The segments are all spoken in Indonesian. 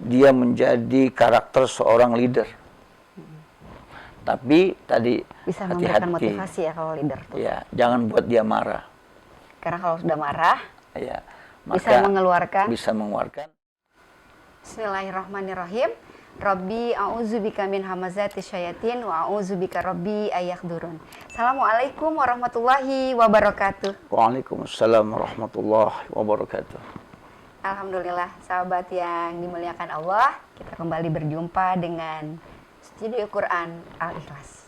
dia menjadi karakter seorang leader. Tapi tadi Bisa memberikan hati-hati. motivasi ya kalau leader tuh. Ya, jangan buat dia marah. Karena kalau sudah marah, Ya, bisa mengeluarkan. Bisa mengeluarkan. Bismillahirrahmanirrahim. Rabbi a'udzubika min hamazati syayatin wa a'udzubika rabbi ayahdurun. Assalamualaikum warahmatullahi wabarakatuh. Waalaikumsalam warahmatullahi wabarakatuh. Alhamdulillah, sahabat yang dimuliakan Allah, kita kembali berjumpa dengan Studio Quran Al-Ikhlas.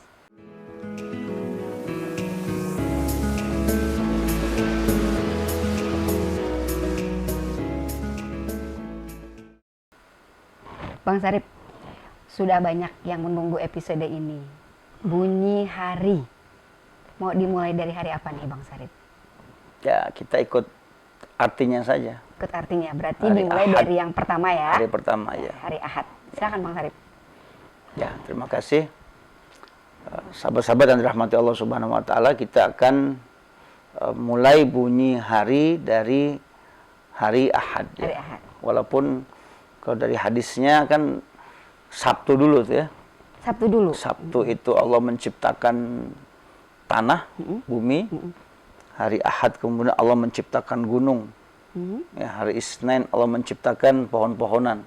Bang Syarif, sudah banyak yang menunggu episode ini. Bunyi hari. Mau dimulai dari hari apa nih Bang Syarif? Ya, kita ikut artinya saja. Ikut artinya, berarti Hari dimulai Ahad. dari yang pertama ya? Hari pertama ya. Hari Ahad. Silakan Bang Syarif. Ya, terima kasih. Sahabat-sahabat yang dirahmati Allah Subhanahu wa taala, kita akan mulai bunyi hari dari hari Ahad ya. Hari Ahad. Walaupun kalau dari hadisnya kan Sabtu dulu tuh ya. Sabtu dulu. Sabtu itu Allah menciptakan tanah, bumi. Hari Ahad kemudian Allah menciptakan gunung. Ya, hari Isnin Allah menciptakan pohon-pohonan.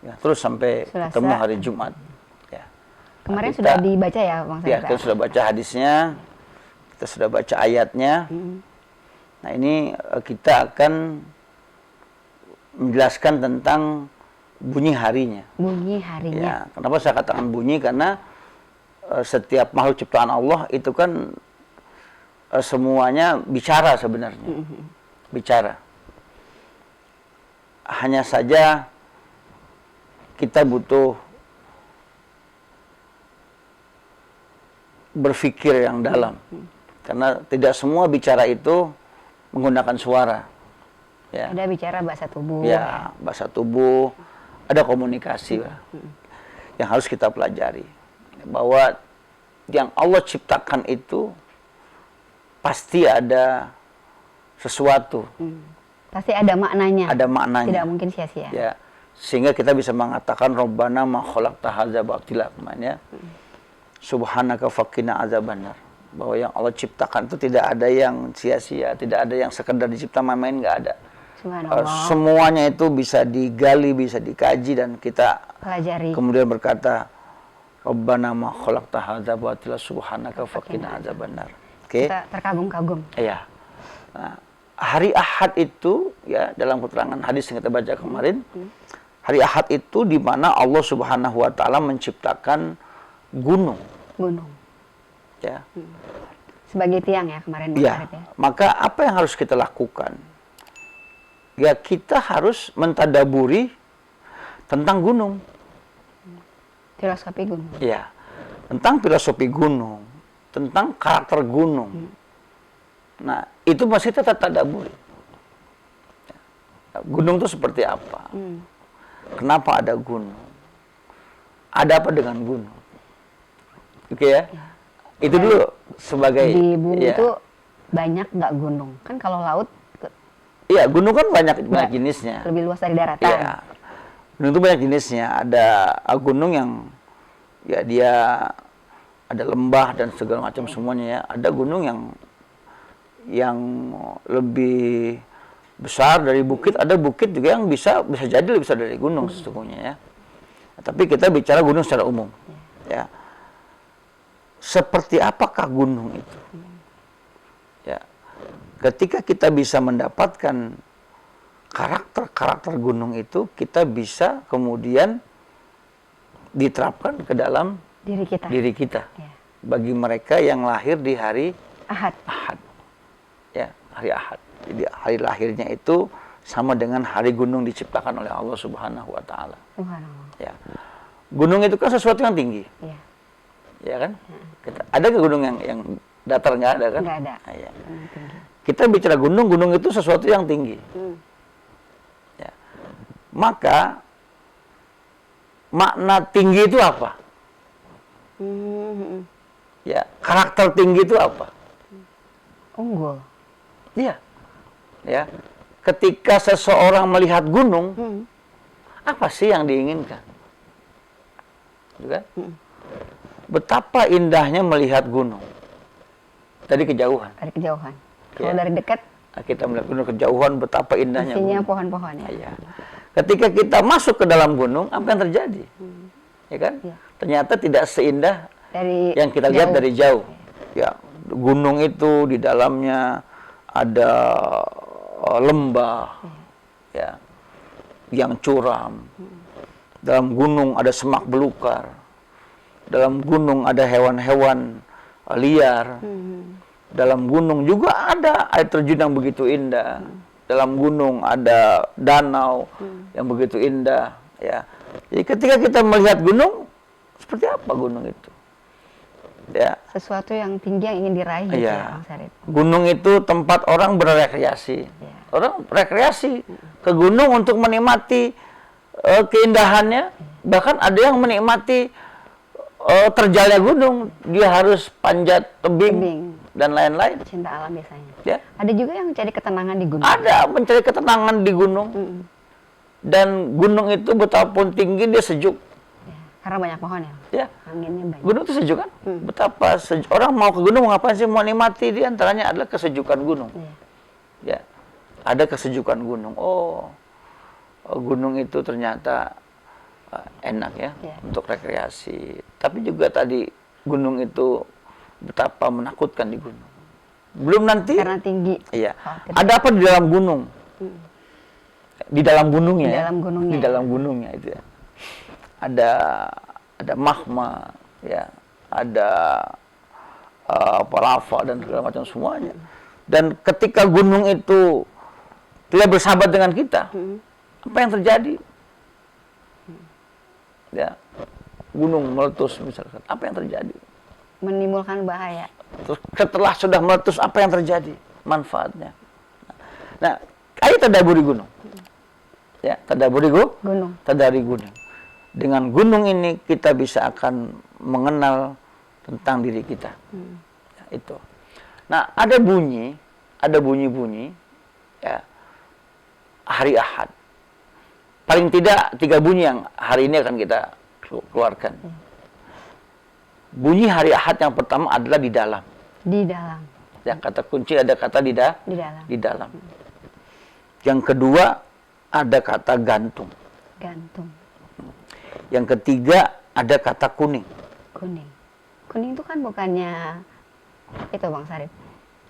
Ya, terus sampai Selasa. ketemu hari Jumat. Ya. Kemarin Kita- sudah dibaca ya Bang Syarif? Ya, kita sudah baca hadisnya, kita sudah baca ayatnya. Nah, ini kita akan menjelaskan tentang bunyi harinya. Bunyi harinya. Ya, kenapa saya katakan bunyi? Karena setiap makhluk ciptaan Allah itu kan semuanya bicara sebenarnya. Bicara. Hanya saja kita butuh berpikir yang dalam. Karena tidak semua bicara itu menggunakan suara. Ya. Ada bicara bahasa tubuh. Ya, bahasa tubuh, ada komunikasi yang harus kita pelajari. Bahwa yang Allah ciptakan itu pasti ada sesuatu. Pasti ada maknanya. Ada maknanya. Tidak mungkin sia-sia. Ya, sehingga kita bisa mengatakan Rabbana ma khalaqta hadza batila, ya. Subhanaka faqina adzabannar. Bahwa yang Allah ciptakan itu tidak ada yang sia-sia, tidak ada yang sekedar dicipta main-main, nggak ada. Subhanallah. Semuanya itu bisa digali, bisa dikaji, dan kita Pelajari. kemudian berkata Rabbana ma khalaqta hadza batila subhanaka faqina adzabannar. Oke. Kita terkagum-kagum. Iya. Nah, hari Ahad itu ya, dalam keterangan hadis yang kita baca kemarin, hari Ahad itu di mana Allah Subhanahu wa taala menciptakan gunung. Gunung. Ya. Sebagai tiang ya kemarin Bang Ya. Syarif ya. Maka apa yang harus kita lakukan? Ya, kita harus mentadaburi tentang gunung. Filosofi gunung. Ya. Tentang filosofi gunung, tentang karakter gunung. Nah, itu masih kita tadaburi. Gunung itu seperti apa? Kenapa ada gunung? Ada apa dengan gunung? Oke ya? Itu dulu sebagai Di bumi ya. itu banyak nggak gunung? Kan kalau laut Iya, gunung kan banyak jenisnya. lebih luas dari daratan. Iya. Gunung itu banyak jenisnya. Ada gunung yang ya dia ada lembah dan segala macam semuanya ya. Ada gunung yang lebih besar dari bukit, ada bukit juga yang bisa jadi lebih besar dari gunung sesungguhnya ya. Tapi kita bicara gunung secara umum. Ya. Seperti apakah gunung itu? Ya. Ketika kita bisa mendapatkan karakter gunung itu, kita bisa kemudian diterapkan ke dalam diri kita. Ya. Bagi mereka yang lahir di hari Ahad. Ahad. Ya, hari Ahad. Jadi hari lahirnya itu sama dengan hari gunung diciptakan oleh Allah Subhanahu wa taala. Subhanallah. Ya. Gunung itu kan sesuatu yang tinggi. Iya. Ya kan? Ada ke gunung yang datar, nggak ada kan? Nggak ada. Nah, ya. Tinggi. Kita bicara gunung itu sesuatu yang tinggi. Ya. Maka makna tinggi itu apa? Ya, karakter tinggi itu apa? Unggul. Iya. Ya. Ketika seseorang melihat gunung, apa sih yang diinginkan? Gitu kan? Betapa indahnya melihat gunung dari kejauhan. Dari kejauhan. Ya. Kalau dari dekat, Kita melihat gunung kejauhan, betapa indahnya isinya gunung. pohon-pohon ya. Ya. Ketika kita masuk ke dalam gunung, apa yang terjadi? Ya kan? Ya. Ternyata tidak seindah Dari yang kita lihat dari jauh. Ya, gunung itu di dalamnya ada lembah, ya, yang curam. Dalam gunung ada semak belukar. Dalam gunung ada hewan-hewan liar. Dalam gunung juga ada air terjun yang begitu indah. Dalam gunung ada danau yang begitu indah. Ya, jadi ketika kita melihat gunung, seperti apa gunung itu? Ya. Sesuatu yang tinggi yang ingin diraih gitu ya, Bang Sarip. Gunung itu tempat orang berrekreasi. Orang rekreasi ke gunung untuk menikmati keindahannya. Bahkan ada yang menikmati terjalnya gunung. Dia harus panjat tebing dan lain-lain. Cinta alam biasanya. Ya. Ada juga yang mencari ketenangan di gunung. Ada mencari ketenangan di gunung. Dan gunung itu betapapun tinggi dia sejuk. Karena banyak pohon ya. Ya. Anginnya banyak. Gunung itu sejuk kan? Betapa orang mau ke gunung mau ngapain sih? Mau nikmati, di antaranya adalah kesejukan gunung. Ya. Ada kesejukan gunung. Gunung itu ternyata enak ya untuk rekreasi. Tapi juga tadi gunung itu betapa menakutkan di gunung. Belum nanti. Karena tinggi. Iya. Ada apa di dalam gunung? Di dalam gunungnya. Di dalam gunungnya. Di dalam gunungnya itu ya. Ada magma, ya, ada lava dan segala macam semuanya. Dan ketika gunung itu tidak bersahabat dengan kita, apa yang terjadi? Ya, gunung meletus misalkan, apa yang terjadi? Menimbulkan bahaya. Terus setelah sudah meletus, apa yang terjadi? Manfaatnya. Nah, ayo tadaburi gunung. Ya, tadaburi Gunung. Tadaburi gunung. Dengan gunung ini kita bisa akan mengenal tentang diri kita. Ya, itu. Nah, ada bunyi-bunyi ya, hari Ahad. Paling tidak 3 bunyi yang hari ini akan kita keluarkan. Bunyi hari Ahad yang pertama adalah di dalam. Di dalam. Yang kata kunci ada kata di dalam. Di dalam. Yang kedua ada kata gantung. Gantung. Yang ketiga ada kata kuning. Kuning. Kuning itu kan bukannya itu Bang Sarip.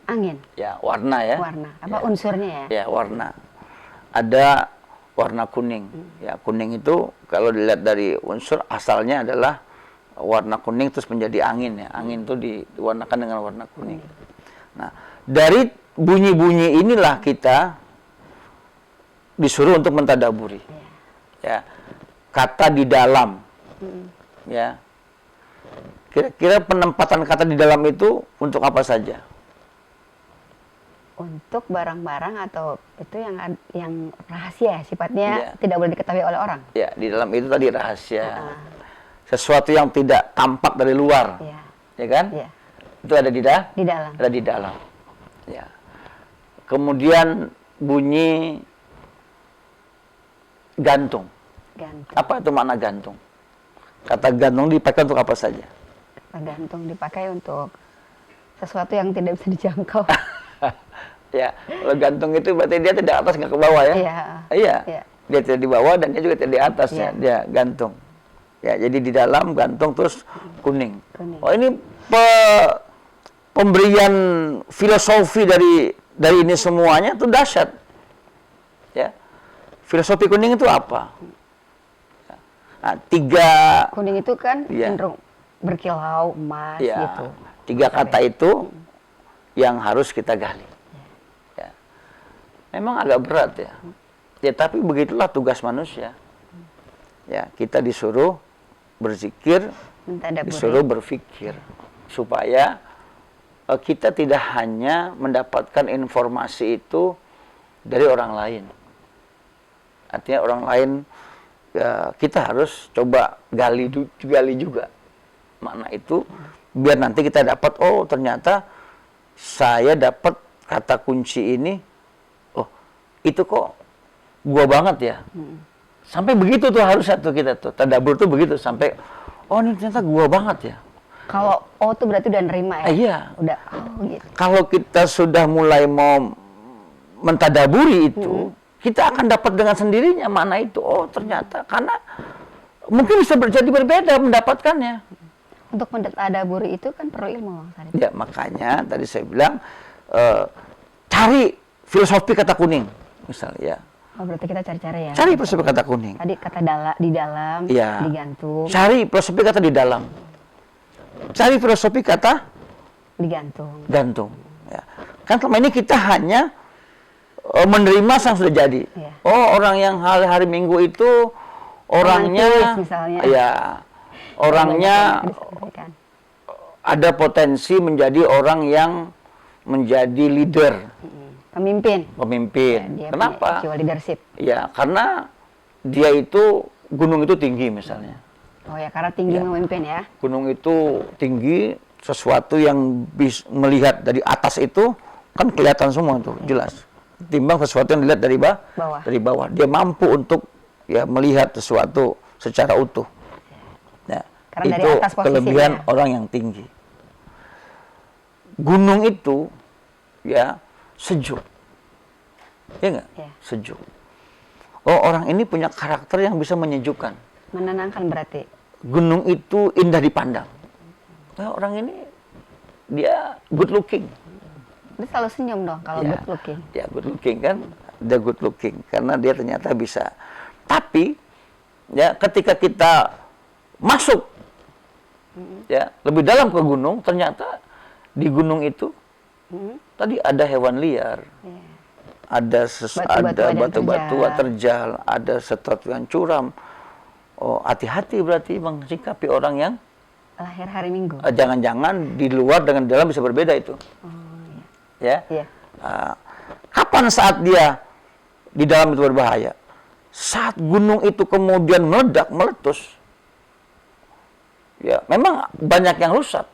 Angin. Ya, warna ya. Warna. Apa ya. unsurnya ya? Ya, warna. Ada warna kuning. Ya, kuning itu kalau dilihat dari unsur asalnya adalah warna kuning terus menjadi angin ya. Angin itu diwarnakan dengan warna kuning. Nah, dari bunyi-bunyi inilah kita disuruh untuk mentadaburi. Ya. Kata di dalam. Ya. Kira-kira penempatan kata di dalam itu untuk apa saja? Untuk barang-barang atau itu yang rahasia sifatnya tidak boleh diketahui oleh orang. Ya, di dalam itu tadi rahasia. Sesuatu yang tidak tampak dari luar. Ya kan? Ya. Itu ada di dalam. Ada di dalam. Ya. Kemudian bunyi gantung. Gantung. Apa itu makna gantung? Kata gantung dipakai untuk apa saja? Kata gantung dipakai untuk sesuatu yang tidak bisa dijangkau. Ya, kalau gantung itu berarti dia tidak atas nggak ke bawah ya? Iya. Dia tidak di bawah dan dia juga tidak di atas ya. Dia gantung. Ya, jadi di dalam gantung terus kuning. Oh, ini pemberian filosofi dari ini semuanya itu dahsyat. Ya. Filosofi kuning itu apa? Nah, 3 kuning itu kan cenderung berkilau emas gitu. 3 kata itu yang harus kita gali. Ya. Memang agak berat ya. Ya, tapi begitulah tugas manusia. Ya, kita disuruh berzikir, disuruh berpikir supaya kita tidak hanya mendapatkan informasi itu dari orang lain. Artinya orang lain ya, kita harus coba gali juga makna itu biar nanti kita dapat, oh ternyata saya dapat kata kunci ini, oh itu kok gua banget ya. Sampai begitu tuh harusnya tuh kita tuh tadabbur tuh begitu sampai oh ini ternyata gua banget ya. Kalau oh tuh berarti udah nerima ya? Iya. Udah, oh gitu. Kalau kita sudah mulai mau mentadaburi itu, kita akan dapat dengan sendirinya mana itu. Oh ternyata karena mungkin bisa jadi berbeda mendapatkannya. Untuk mentadaburi itu kan perlu ilmu, Bang Sarip. Ya makanya tadi saya bilang cari filosofi kata kuning misalnya ya. Oh berarti kita cari-cari ya? Cari filosofi kata kuning. Tadi kata di dalam, Ya. digantung. Cari filosofi kata di dalam. Cari filosofi kata Digantung. gantung. Ya. Kan selama ini kita hanya menerima yang sudah jadi. Ya. Oh orang yang hari Minggu itu orangnya, Romantis misalnya. ya orangnya Disampaikan. ada potensi menjadi orang yang menjadi leader, Pemimpin. pemimpin. Ya, dia Kenapa? punya jiwa leadership. Ya karena dia itu gunung itu tinggi misalnya. Oh ya, karena tinggi memimpin ya. Gunung itu tinggi, sesuatu yang bisa melihat dari atas itu kan kelihatan semua tuh, jelas. Timbang sesuatu yang dilihat dari Bawah. dari bawah. Dia mampu untuk ya melihat sesuatu secara utuh. Ya, Karena dari itu atas posisinya. kelebihan orang yang tinggi. Gunung itu ya sejuk. Ya enggak? Ya. Sejuk. Oh, orang ini punya karakter yang bisa menyejukkan. Menenangkan berarti. Gunung itu indah dipandang. Nah, orang ini dia good looking. Dia selalu senyum dong kalau Ya, good looking. Ya good looking kan, dia good looking karena dia ternyata bisa. Tapi ya ketika kita masuk ya lebih dalam ke gunung, ternyata di gunung itu tadi ada hewan liar, Ya. ada Batu-batuan yang batu-batu terjal. terjal, ada sesuatu yang curam. Oh hati-hati berarti mengsikapi orang yang Lahir hari Minggu. jangan-jangan di luar dengan di dalam bisa berbeda itu. Oh Ya. iya. Kapan saat dia di dalam itu berbahaya? Saat gunung itu kemudian meledak, meletus. Ya, memang banyak yang rusak.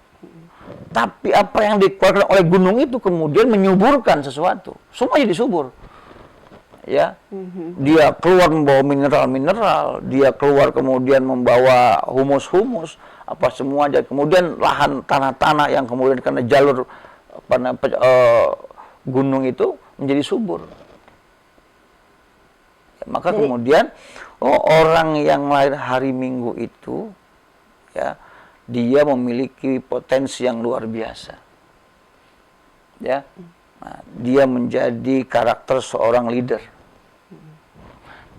Tapi apa yang dikeluarkan oleh gunung itu kemudian menyuburkan sesuatu. Semua jadi subur. Ya. Dia keluar membawa mineral-mineral, dia keluar kemudian membawa humus-humus, apa semua aja. Kemudian lahan tanah-tanah yang kemudian karena jalur gunung itu menjadi subur. Ya, maka kemudian orang yang lahir hari Minggu itu ya dia memiliki potensi yang luar biasa. Ya. Nah, dia menjadi karakter seorang leader.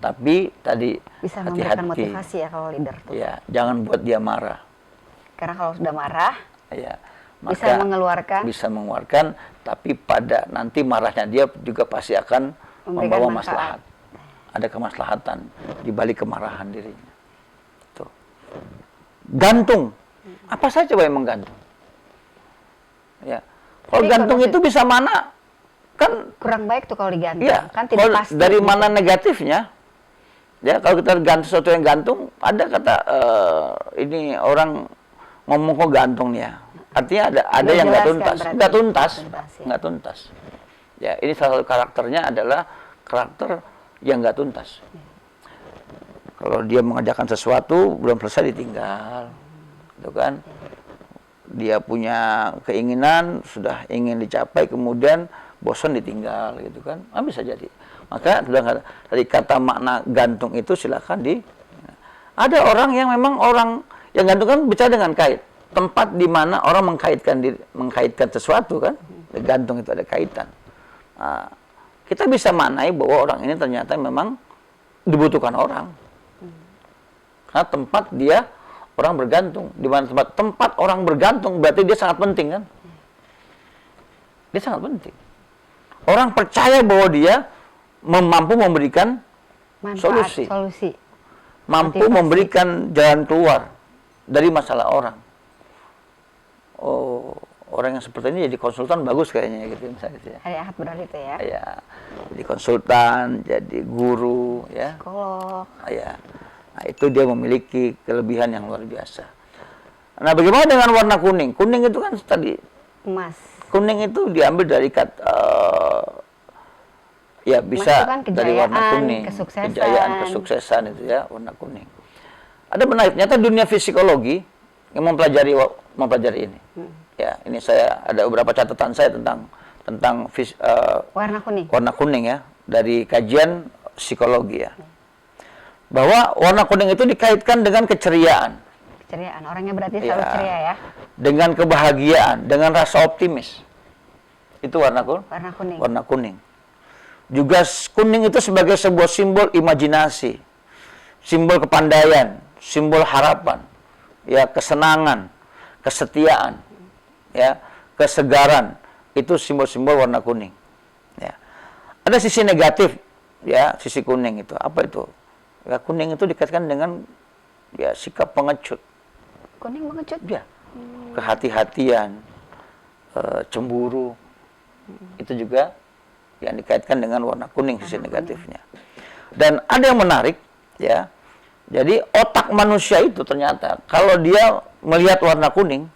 Tapi tadi Bisa memberikan hati-hati. motivasi ya kalau leader tuh. Ya, jangan buat dia marah. Karena kalau sudah marah, Ya, bisa maka mengeluarkan. bisa mengeluarkan, tapi pada nanti marahnya dia juga pasti akan Memberikan membawa manfaat. maslahat. Ada kemaslahatan di balik kemarahan dirinya. Tuh. Gantung. Apa saja coba yang menggantung? Ya. Kalau Jadi gantung kalau itu bisa mana? Kan kurang baik tuh kalau digantung. ya, Kan tidak kalau pasti. dari gitu. mana negatifnya? Ya, kalau kita gantung sesuatu yang gantung, ada kata ini orang ngomong kok gantung nih ya. Artinya ada Nggak yang nggak jelas kan tuntas, berarti. nggak tuntas, Tuntas, ya. nggak tuntas. Ya, ini salah satu karakternya adalah karakter yang nggak tuntas. Kalau dia mengerjakan sesuatu belum selesai ditinggal, gitu kan? Dia punya keinginan sudah ingin dicapai, kemudian bosan ditinggal, gitu kan? Bisa jadi. Maka sudah dari kata makna gantung itu silakan di. Ada orang yang memang orang yang gantung kan bicara dengan kait. Tempat di mana orang mengkaitkan sesuatu kan, gantung itu ada kaitan. Nah, kita bisa maknai bahwa orang ini ternyata memang dibutuhkan orang. Karena tempat dia orang bergantung. Di mana tempat orang bergantung berarti dia sangat penting kan? Dia sangat penting. Orang percaya bahwa dia mampu memberikan Manfaat, solusi. Mampu Motivasi. memberikan jalan keluar dari masalah orang. Oh, orang yang seperti ini jadi konsultan bagus kayaknya gitu misalnya gitu ya. Hari Ahad berarti itu ya. Ya, jadi konsultan, jadi guru ya. Psikolog. Ya. Nah, itu dia memiliki kelebihan yang luar biasa. Nah, bagaimana dengan warna kuning? Kuning itu kan tadi Emas. kuning itu diambil dari kata Ya, bisa Emas itu kan dari warna kejayaan, kuning. kesuksesan. Kejayaan, kesuksesan itu ya, warna kuning. Ada menarik, ternyata dunia psikologi yang mempelajari ini. Ya, ini saya ada beberapa catatan saya tentang Warna kuning. warna kuning ya, dari kajian psikologi ya. Bahwa warna kuning itu dikaitkan dengan keceriaan. Keceriaan. Orangnya berarti selalu Ya. ceria ya. Dengan kebahagiaan, dengan rasa optimis. Itu warna Warna kuning. warna kuning. Juga kuning itu sebagai sebuah simbol imajinasi, simbol kepandaian, simbol harapan, ya, kesenangan, kesetiaan, ya, kesegaran. Itu simbol-simbol warna kuning. Ya. Ada sisi negatif, ya, sisi kuning itu. Apa itu? Ya, kuning itu dikaitkan dengan ya sikap pengecut. Kuning mengecut. Ya, kehati-hatian, cemburu, itu juga yang dikaitkan dengan warna kuning sisi negatifnya. Dan ada yang menarik, ya. Jadi otak manusia itu ternyata kalau dia melihat warna kuning,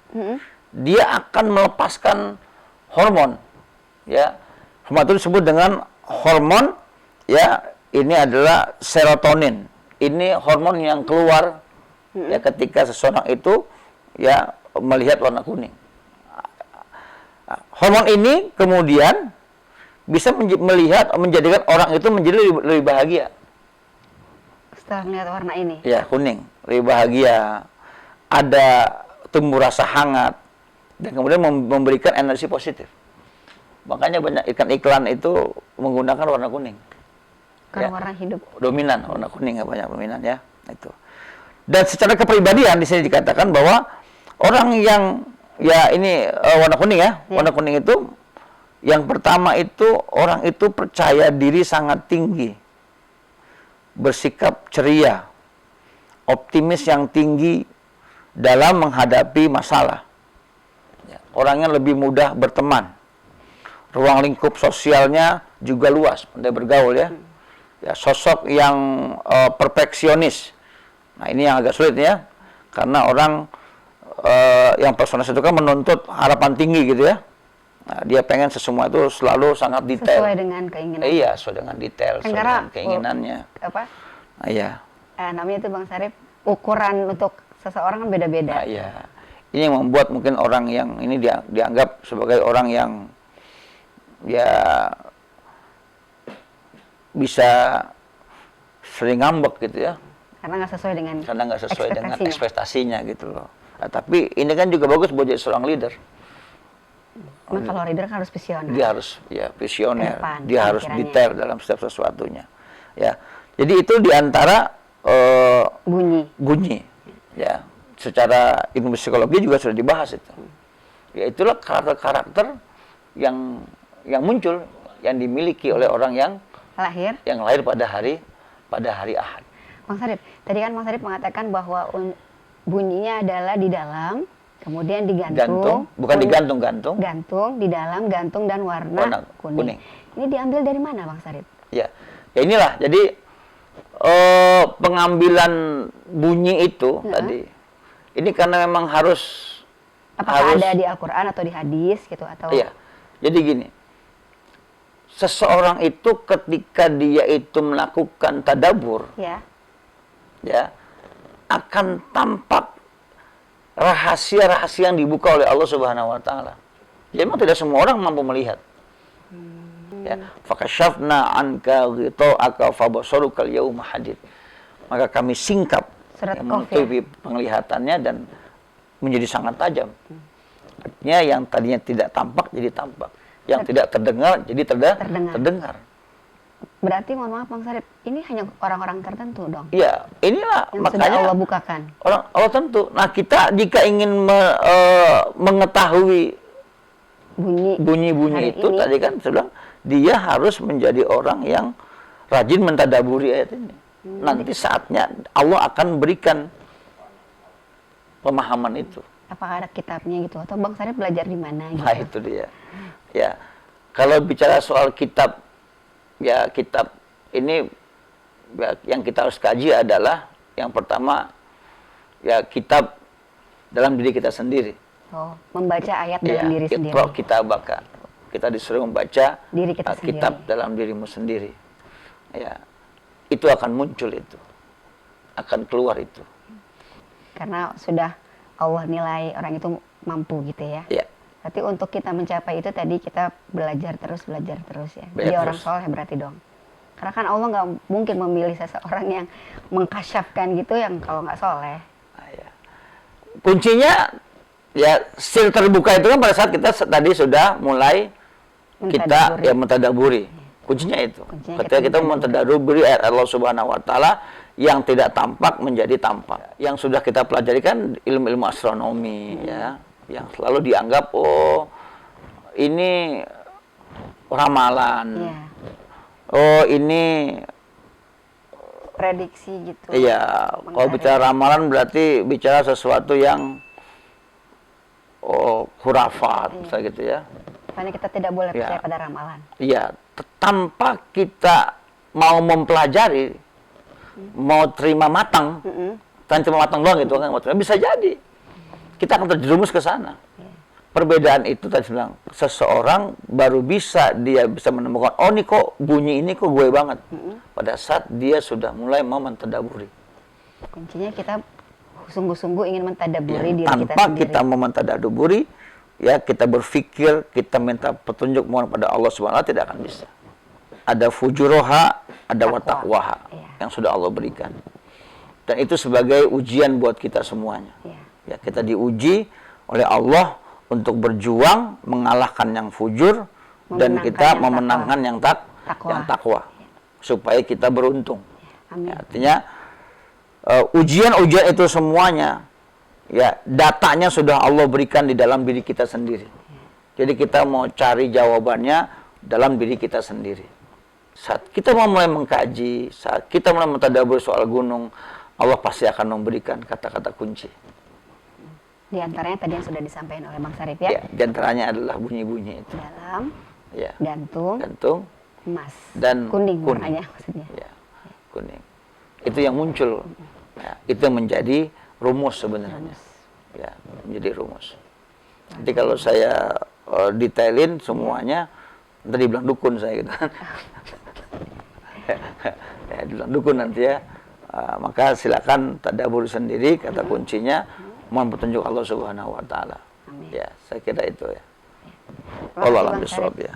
dia akan melepaskan hormon, ya. Hormon itu disebut dengan hormon, ya. Ini adalah serotonin. Ini hormon yang keluar ya ketika seseorang itu ya melihat warna kuning. Hormon ini kemudian bisa menjadikan orang itu menjadi lebih bahagia. Setelah melihat warna ini. Ya, kuning, lebih bahagia. Ada tumbuh rasa hangat dan kemudian memberikan energi positif. Makanya banyak iklan itu menggunakan warna kuning. Karena Ya, warna hidup. dominan, warna kuning banyak dominan ya. Itu. Dan secara kepribadian di sini dikatakan bahwa orang yang ya ini warna kuning ya, warna kuning itu yang pertama itu orang itu percaya diri sangat tinggi, bersikap ceria, optimis yang tinggi dalam menghadapi masalah. Ya, orangnya lebih mudah berteman, ruang lingkup sosialnya juga luas, pandai bergaul ya. Ya, sosok yang perfeksionis. Nah, ini yang agak sulit ya, karena orang yang personalis itu kan menuntut harapan tinggi gitu ya. Nah, dia pengen semua itu selalu sangat detail. Sesuai dengan keinginan. Iya, sesuai dengan detail, sesuai Karena dengan keinginannya. apa? Nah, iya. Namanya itu Bang Sarip, ukuran untuk seseorang kan beda-beda. Nah, iya. Ini yang membuat mungkin orang yang ini dianggap sebagai orang yang ya bisa sering ngambek gitu ya. Karena nggak sesuai dengan ekspektasinya gitu loh. Nah, tapi ini kan juga bagus buat jadi seorang leader. Nah, kalau leader kan harus visioner. Dia harus ya visioner, Depan, dia harus pemikirannya. detail dalam setiap sesuatunya. Ya. Jadi itu diantara bunyi. Ya. Secara ilmu psikologi juga sudah dibahas itu. Ya, itulah karakter-karakter yang muncul, yang dimiliki oleh orang yang lahir pada hari Ahad. Bang Sarip, tadi kan Bang Sarip mengatakan bahwa bunyinya adalah di dalam, kemudian digantung. Bukan digantung-gantung. Gantung, di dalam, gantung, dan warna kuning. Ini diambil dari mana Bang Sarip? Ya inilah, jadi pengambilan bunyi itu tadi, ini karena memang harus... Apakah ada di Al-Quran atau di hadis gitu? Atau... Iya, jadi gini. Seseorang itu ketika dia itu melakukan tadabbur, ya, akan tampak rahasia-rahasia yang dibuka oleh Allah Subhanahu wa taala. Jadi memang tidak semua orang mampu melihat. Ya, fakashafna anka ghita'aka fabasarukal yauma hadid. Maka kami singkap menutupi penglihatannya dan menjadi sangat tajam. Artinya yang tadinya tidak tampak jadi tampak. Yang tidak terdengar jadi terdengar. Berarti mohon maaf Bang Sarip, ini hanya orang-orang tertentu dong? Iya, inilah yang makanya sudah Allah bukakan. Allah tentu. Nah, kita jika ingin mengetahui bunyi-bunyi itu tadi kan saya bilang dia harus menjadi orang yang rajin mentadaburi ayat ini. Nanti saatnya Allah akan berikan pemahaman itu. Apakah ada kitabnya gitu atau Bang Sarip belajar di mana gitu? Nah, itu dia. Ya. Kalau bicara soal kitab, ya kitab ini ya, yang kita harus kaji adalah yang pertama ya kitab dalam diri kita sendiri. Membaca ayat dalam diri sendiri. Kita baca. kita disuruh membaca Diri kita kitab dalam dirimu sendiri. Ya, itu akan muncul itu, akan keluar itu. Karena sudah Allah nilai orang itu mampu gitu ya. Ya. Berarti untuk kita mencapai itu tadi kita belajar terus ya. Jadi Belajar orang terus. soleh berarti dong. Karena kan Allah nggak mungkin memilih seseorang yang mengkasyafkan gitu yang kalau nggak soleh. Nah, ya. Kuncinya ya sil terbuka itu kan pada saat kita tadi sudah mulai kita ya mentadaburi. Kuncinya itu. Kuncinya Ketika kita mentadaburi ayat Allah Subhanahu wa taala yang tidak tampak menjadi tampak. Yang sudah kita pelajari kan ilmu-ilmu astronomi ya, yang selalu dianggap oh ini ramalan. Iya. Oh ini Prediksi gitu. iya, kalau bicara ramalan berarti bicara sesuatu yang khurafat, misalnya gitu ya. Makanya kita tidak boleh Ya. percaya pada ramalan. Iya, tanpa kita mau mempelajari, mau terima matang, kan cuma matang doang gitu kan, bisa jadi kita akan terjerumus ke sana. Perbedaan itu tadi bilang, seseorang baru dia bisa menemukan, oh ini kok bunyi ini kok gue banget. Pada saat dia sudah mulai mau mentadaburi. Kuncinya kita sungguh-sungguh ingin mentadaburi Ya, diri kita tanpa sendiri. kita mau mentadaburi, ya kita berpikir, kita minta petunjuk mohon pada Allah Subhanahu wa taala, tidak akan bisa. Ada fujuroha, ada watakwaha yang sudah Allah berikan. Dan itu sebagai ujian buat kita semuanya. Ya, kita diuji oleh Allah untuk berjuang mengalahkan yang fujur dan kita memenangkan yang takwa supaya kita beruntung. Amin. Ya, artinya ujian-ujian itu semuanya ya datanya sudah Allah berikan di dalam diri kita sendiri. Jadi kita mau cari jawabannya dalam diri kita sendiri. Saat kita mau mulai mengkaji, saat kita mulai mentadabur soal gunung, Allah pasti akan memberikan kata-kata kunci. Di antaranya tadi yang sudah disampaikan oleh Bang Syarif ya. Ya, di antaranya adalah bunyi-bunyi itu. Dalam, Ya. gantung, emas, dan kuning warnanya maksudnya. Ya, kuning. Itu yang muncul. Ya, itu yang menjadi rumus sebenarnya. Ya, menjadi rumus. Jadi kalau saya detailin semuanya, nanti dibilang dukun saya gitu. Ya, dibilang dukun nanti ya. Maka silakan tadabbur sendiri, kata kuncinya mohon petunjuk Allah Subhanahu wa taala. Ya, saya kira itu ya. Allah alam bisawab ya.